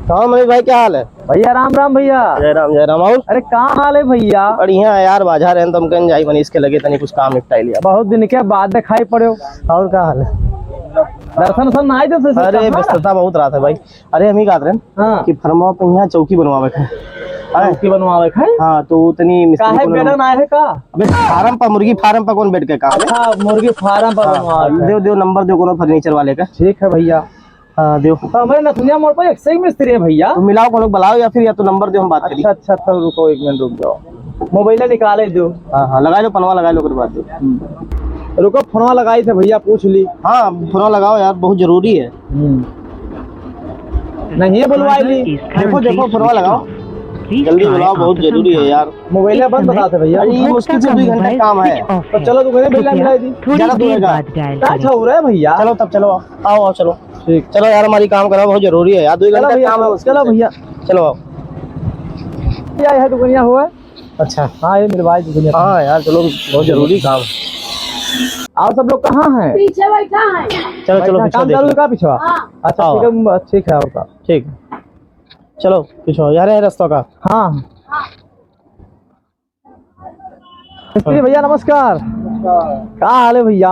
कहाँ मनीष भाई, क्या हाल है? भैया राम राम भैया। जय राम जय राम। और अरे कहाँ हाल है भैया? बढ़िया है यार, बाजार है तुम कहीं जाई मनीष के लगे तनी कुछ काम निपटाई लिया। बहुत दिन के बाद दिखाई पड़े हो। और क्या हाल है? दर्शन वर्शन आए थे? अरे व्यस्तता बहुत रहा था भाई। अरे हम ही कहते रहे हाँ कि फरमा पे यहाँ चौकी बनवावे है। चौकी बनवावे है। हाँ तो उतनी मिस्त्री काहे बेडन आए है का? अबे फार्म पर, मुर्गी फार्म पर कौन बैठ के काम है? अच्छा मुर्गी फार्म पर बनवावे। दो दो नंबर दो कोनो फर्नीचर वाले का। ठीक है भैया। हाँ दो। तो हमारे नथुनिया मोड़ पर एक से ही मिस्त्री है भैया। तो मिलाओ कोनो बुलाओ या फिर या तो नंबर दो हम बात करें। अच्छा तो रुको 1 मिनट रुक जाओ, मोबाइल निकाले दो। हाँ हाँ लगा लो, पनवा लगा लो कर बात दो। रुको फोनवा लगाई थे भैया, पूछ ली। हाँ फोन लगाओ यार, बहुत जरूरी है। नहीं बुलवाई ली। देखो देखो फोन लगाओ, जल्दी बुलाओ, बहुत जरूरी है यार। मोबाइल बंद बताते भैया। अरे ये मुश्किल से 2 घंटा काम है। तो चलो तू कहने बिल्ला मिलाई दी। ज्यादा दूर है क्या अच्छा हो रहा है भैया? चलो तब चलो आओ आओ चलो। ठीक। चलो यार हमारी काम करो, बहुत जरूरी है यार, 2 घंटा काम है। चलो भैया चलो आओ। क्या है दुनिया हुआ? अच्छा हाँ ये मिलवाई दुनिया। हाँ यार चलो, बहुत जरूरी काम। आप सब लोग कहाँ हैं? पीछे बैठा है। चलो चलो काम चालू है का पिछवा? अच्छा ठीक है आपका। ठीक चलो पीछे यार है रास्ता का। हाँ मिस्त्री भैया नमस्कार। क्या हाल है भैया?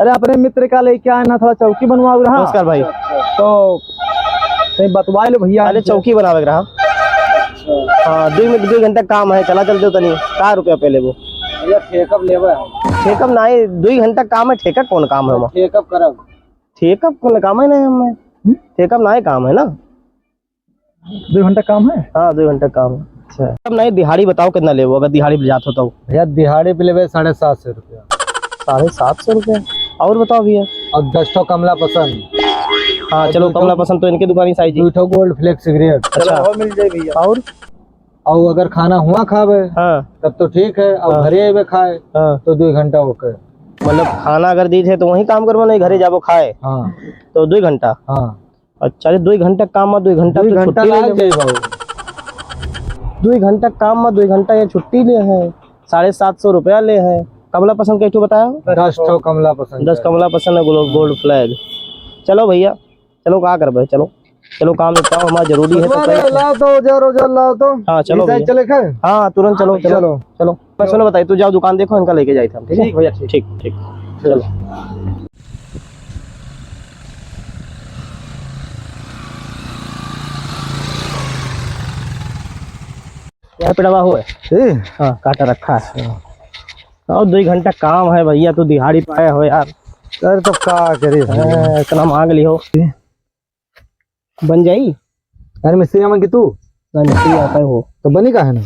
अरे अपने मित्र का लेके आए ना, थोड़ा चौकी बनवा रहा। नमस्कार भाई। तो कहीं बतवा लो भैया। अरे चौकी बनावे रहा। हाँ 2 घंटा काम है, चला चलते तनी। क्या रुपया पहले वो भैया ठेकअप लेवे? ठेकअप नहीं, 2 घंटा काम है। ठेकअप कौन काम है? ठेकअप करब। ठेकअप कौन काम है? नहीं हमें ठेकअप ना काम है ना। 2 घंटा काम है? हाँ 2 घंटा काम है। अच्छा अब नहीं, दिहाड़ी बताओ कितना ले, अगर दिहाड़ी पे जाते हो तो? भैया दिहाड़ी पे लेवे 750 रुपया। 750 रुपये। और बताओ भैया। और 10 ठो कमला पसंद। हाँ चलो कमला पसंद तो इनके दुकान ही साइज। 2 ठो गोल्ड फ्लेक्स सिगरेट। अच्छा और मिल जाए भैया। और अगर खाना हुआ खावे हाँ तब तो ठीक है, और घरे आवे खाए हाँ, तो 2 घंटा ओके। मतलब खाना अगर दी थे तो वही काम करवा, नहीं घरे जाबो खाए हाँ तो 2 घंटा। हाँ अच्छा 2 घंटा काम में 2 घंटा 2 तो घंटा छुट्टी लग ले। जाए बाबू। 2 घंटा काम में 2 घंटा ये छुट्टी ले है। 750 रुपया ले है। कमला पसंद कैसे बताया? 10 ठो कमला पसंद। 10 कमला पसंद है, गोल्ड फ्लैग। चलो भैया चलो, क्या कर भाई, चलो चलो काम निपटाओ, हमारा जरूरी है। तो लाओ तो जरूर लाओ तो। हाँ चलो भैया। चले खाए? हाँ तुरंत चलो चलो चलो। मैं सुनो बताइए, तू जाओ दुकान देखो, इनका लेके जाए थे हम। ठीक है भैया ठीक ठीक चलो। यहाँ पिड़वा हुआ है। हाँ काटा रखा है। और 2 घंटा काम है भैया, तो दिहाड़ी पाया हो यार। अरे तो क्या करे इतना मांग ली हो, बन जाई। अरे मिस्त्री मांगी तू मिस्त्री आता हो तो बनी का है ना।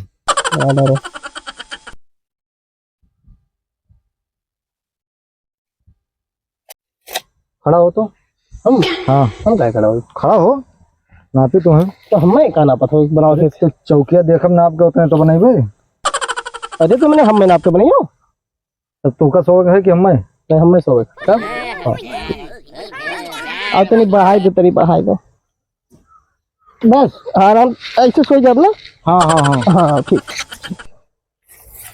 खड़ा हो तो हम हाँ हम क्या खड़ा हो? खड़ा हो, नापी तो है तो हमें का नापा था बनाओ थे। तो चौकिया देखब नाप के होते हैं तो बनाई भाई। अरे तो मैंने हम नाप के बनाई हो। तब तू का शौक है कि हमें? नहीं हमें सो तब हाँ तो नहीं बढ़ाई दो, तरी बढ़ाई दो बस आराम ऐसे सो जाब ना। हाँ हाँ हाँ हाँ ठीक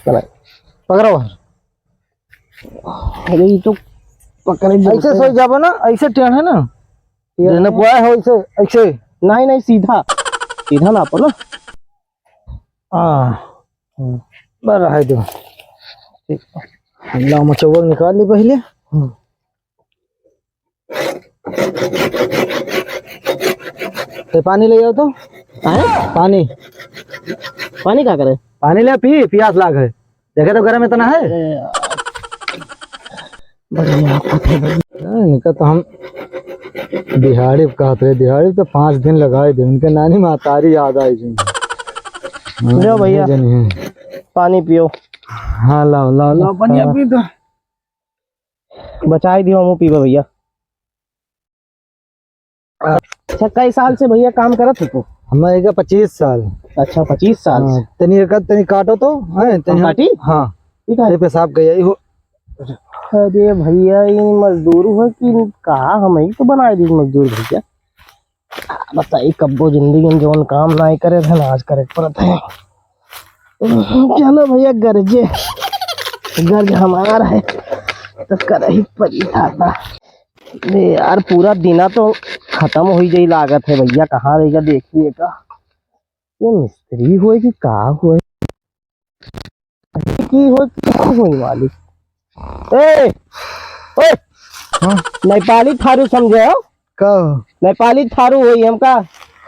चला पकड़ा बाहर। अरे ये तो पकड़े ऐसे सो जाबो ना, ऐसे टेढ़ है ना, रहना पुआ है ऐसे ऐसे। नहीं नहीं सीधा सीधा नापो ना। हाँ बस है दो। ठीक है मचौवल निकाल ली पहले। तो पानी ले जाओ तो। पानी पानी क्या करे? पानी ले पी, प्यास लाग है। देखे तो गर्म इतना है। निकल तो हम दिहाड़ी कहते रहे, दिहाड़ी तो 5 दिन लगाए थे। उनके नानी मातारी याद आई थी। लो भैया पानी पियो। हाँ लाओ लाओ लाओ पानी पी तो बचाई दियो, हम पीबो भैया। अच्छा कई साल से भैया काम करत हो तू? हमारे 25 साल। अच्छा 25 साल हाँ, तनी काटो तो है काटी। हाँ ठीक है पेशाब गया हो। अरे भैया ये मजदूर हो कि कहा, हम ही तो बनाए दी मजदूर भैया। बताइए कब्बो जिंदगी में जौन काम ना करे थे ना आज करे पड़ता है। चलो भैया गर्जे गर्ज हमारा है तो कर ही पड़ी था। अरे यार पूरा दिना तो खत्म हो ही गई लागत है भैया। कहाँ रहेगा देखिए का, ये मिस्त्री हुए कि का हुए की हो की हुई मालिक। ए ओए हाँ नेपाली थारू समझे हो? का नेपाली थारू हुई हमका,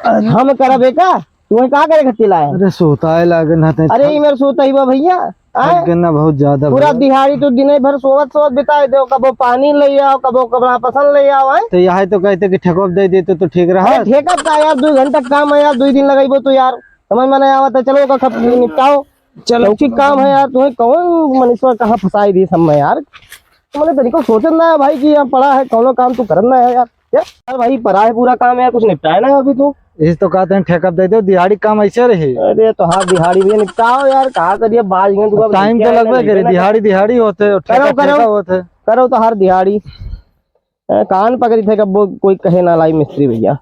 हम करबे का तुम्हें का करे खातिर लाए हैं? अरे सोता है लागन हाथे अरे ये मेरे सोता ही बा भैया। आए? गन्ना बहुत ज्यादा पूरा दिहाड़ी तो दिन भर सोवत सोवत बिताए दो, कबो पानी ले आओ कबो कपड़ा पसंद ले आओ। आए तो यहाँ तो कहते कि ठेकोप दे देते तो ठीक रहा। अरे ठेका का यार 2 घंटा काम है यार, 2 दिन लगाइबो तो यार समझ में नहीं आवत है। चलो का खप निपटाओ, चलो ठीक काम है यार। तुम्हें कौन मनीषवा कहाँ फंसाई दी सब में यार? तुमने तरीका सोचना है भाई कि यहाँ पड़ा है कौनो काम तो करना है यार। यार भाई पड़ा है पूरा काम यार, कुछ निपटाए ना अभी तो। इस तो कहते हैं ठेका दे दो, दिहाड़ी काम ऐसे रहे। अरे तो हाँ दिहाड़ी भी निपटाओ यार, कहा करिए बाज गए तो टाइम तो लगभग करे, दिहाड़ी दिहाड़ी होते और ठेका ठेका होते। करो तो हर दिहाड़ी कान पकड़ी थे कब वो कोई कहे ना लाई मिस्त्री भैया।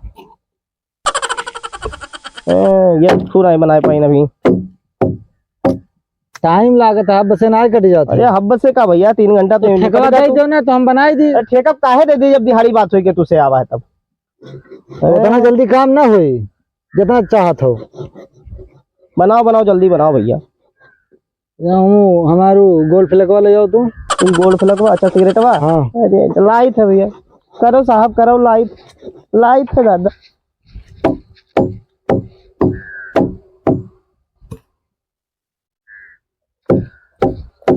ये पूरा बनाए पाई अभी टाइम लागत है, बसे ना कट जाता। अरे हब्बत से का भैया 3 घंटा तो ठेका दे दो ना तो हम बनाई दी। ठेका काहे दे दी जब दिहाड़ी बात हुई कि तुझसे आवा है तब। उतना जल्दी काम ना हुई जितना चाहत हो। बनाओ बनाओ जल्दी बनाओ भैया। हमारू गोल्ड फ्लैग वाले जाओ तुम। गोल्ड फ्लैग अच्छा सिगरेट वा। हाँ अरे लाइट है भैया, करो साहब करो लाइट, लाइट है दादा।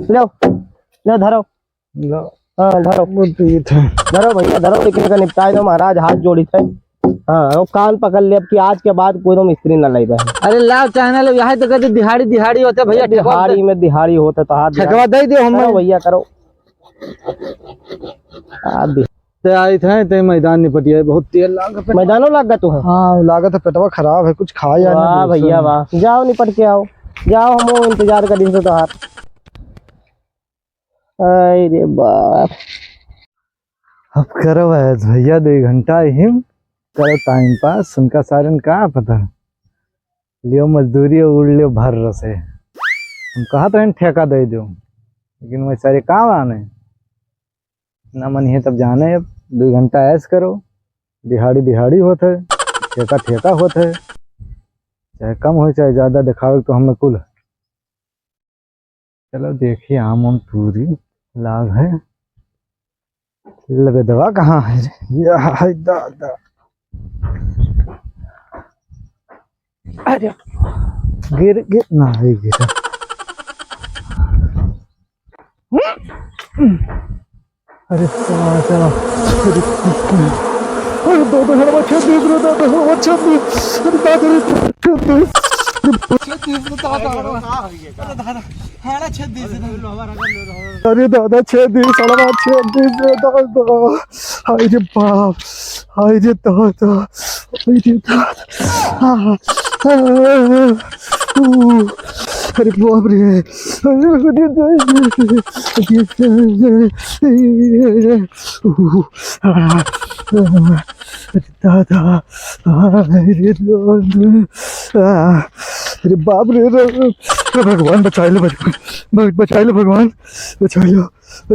लो लो धरो, हाँ धरो धरो भैया धरो, लेकिन का निपटाए दो महाराज, हाथ जोड़ी थे। हाँ वो कान पकड़ ले अब कि आज के बाद कोई मिस्त्री न लग रहा है। अरे लाओ चाहना लो, यहाँ तो कहते दिहाड़ी दिहाड़ी होते भैया। दिहाड़ी में दिहाड़ी होता तो हाथ ठेका दे दो हम भैया करो। ते आई थे ते मैदान निपटिया बहुत तेल लागत। मैदानों लाग गया तू है? हाँ लागत है, पेटवा खराब है, कुछ खा या वाह भैया वाह, जाओ निपट के आओ, जाओ हम इंतजार करें से तो हाथ। अरे बाप अब करो भैया 2 घंटा हिम करो टाइम पास, उनका सारन का पता लियो मजदूरी उड़ लियो भर रसे। हम कहा तो ठेका दे दो, लेकिन वह सारे काम आने ना मन है तब जाने। अब 2 घंटा ऐस करो, दिहाड़ी दिहाड़ी होते, ठेका ठेका होते, चाहे कम हो चाहे ज्यादा दिखाओ तो हमें कुल। चलो देखिए आम पूरी लाभ है। लगे दवा कहाँ है रे? दादा अरे गिर गिर ना है गिर। अरे चलो अरे दादा हमारा 36 रे दादा हमारा 36 अरे दादा रे 36 अरे दादा 36 साला 36 रे दादा। हाय रे बाप, हाय रे दादा, हाय रे दादा। अरे बाप रे दादा, अरे बाप रे भगवान बचा लो, बचा लो भगवान बचा लो।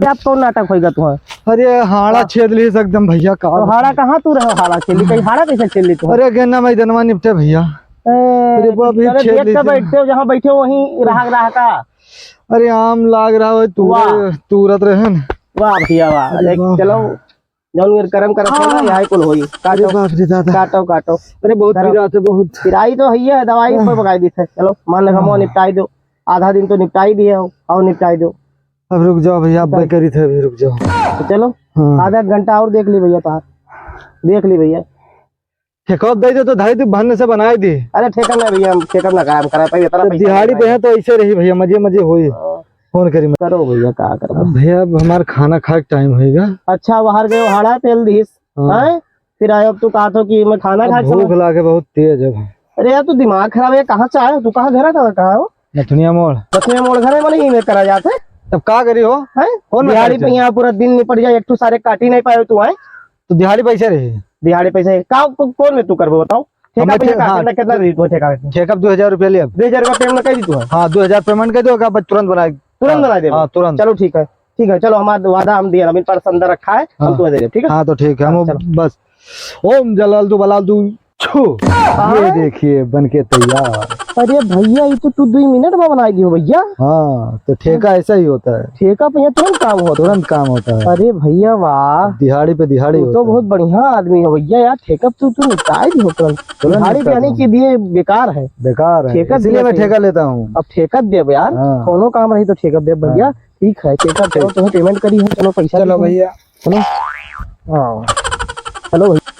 आप कौन नाटक होगा तुम्हारा? अरे हाड़ा छेद ली एकदम भैया का। तो हाड़ा कहाँ तू रहे हाड़ा खेली, कहीं हाड़ा कैसे खेल ली तू? अरे गन्ना मैदानवा निपटे भैया। अरे बाप रे देख कर बैठते हो, जहाँ बैठे हो वहीं रहा का। अरे आम लाग रहा है तुरत रहे न। वाह भैया वाह, चलो जौन करम करत है ना यही कुल होई। अरे बाप रे दादा, काटो काटो। अरे बहुत पीड़ा है, बहुत पिराई तो है, दवाई पर पकाई दी है। चलो मान लगा हम निपटाई दो, आधा दिन तो निपटाई दिए हो, आओ निपटाई दो। अब रुक जाओ भैया, अब करी थे अभी रुक जाओ। तो चलो आधा घंटा और देख ली भैया, तो देख ली भैया। ठेका दे दो तो ढाई दिन बहन से बनाई दी। अरे ठेका ना भैया, ठेका ना काम करा पाई इतना पैसा दिहाड़ी पे है तो ऐसे रही भैया, मजे मजे होई। फोन करी मैं। करो भैया का करो भैया, अब हमारा खाना खाए टाइम होएगा। अच्छा बाहर गए हाड़ा तेल दीस हैं, फिर आए अब तू कहा तो कि मैं खाना खा भूख लागे बहुत तेज है। अरे यार तू दिमाग खराब है, कहाँ से आया तू? कहाँ घर था? कहाँ हो? नथुनिया मोड़। नथुनिया मोड़ घर है, मैंने ही करा जाते। तब का करी हो? दिहाड़ी पे यहाँ पूरा दिन निपट जाए, एक सारे काटी नहीं पाए तू। आए तो दिहाड़ी पैसे रही, दिहाड़ी पैसे का कौन में तू कर बताओ? ठेका कितना दी तू? ठेका 2000 रुपया लिया। 2000 रुपया पेमेंट कर दी तू? हाँ 2000 पेमेंट कर दो, तुरंत बनाए, तुरंत बना दे। हाँ तुरंत। चलो ठीक है, ठीक है चलो, हमारा वादा हम दिया, अभी पर्स अंदर रखा है, हम हाँ। तुम्हें दे दें, ठीक है। हाँ तो ठीक है, हम चलो। बस ओम जलाल तू बलाल तू छू, ये देखिए बन के तैयार। अरे भैया ये तो तू 2 मिनट में बनाई दी हो भैया। हाँ तो ठेका ऐसा ही होता है, ठेका भैया तुरंत काम हो, तुरंत काम होता है, अरे भैया वाह, दिहाड़ी पे दिहाड़ी तू होता तो है। बहुत बढ़िया आदमी हो भैया यार। ठेका तू तू निपटाई दी हो तुरंत, दिहाड़ी निपटा देने दूं। के दिए बेकार है। बेकार है, ठेका इसीलिए दिया मैं सही। ठेका लेता हूँ। अब ठेका दे यार, हाँ। कोनो काम रही तो ठेका दे भैया। ठीक है ठेका, चलो तुम्हें पेमेंट करी है, चलो पैसा चलो दे दो। भैया। चलो हाँ चलो भैया।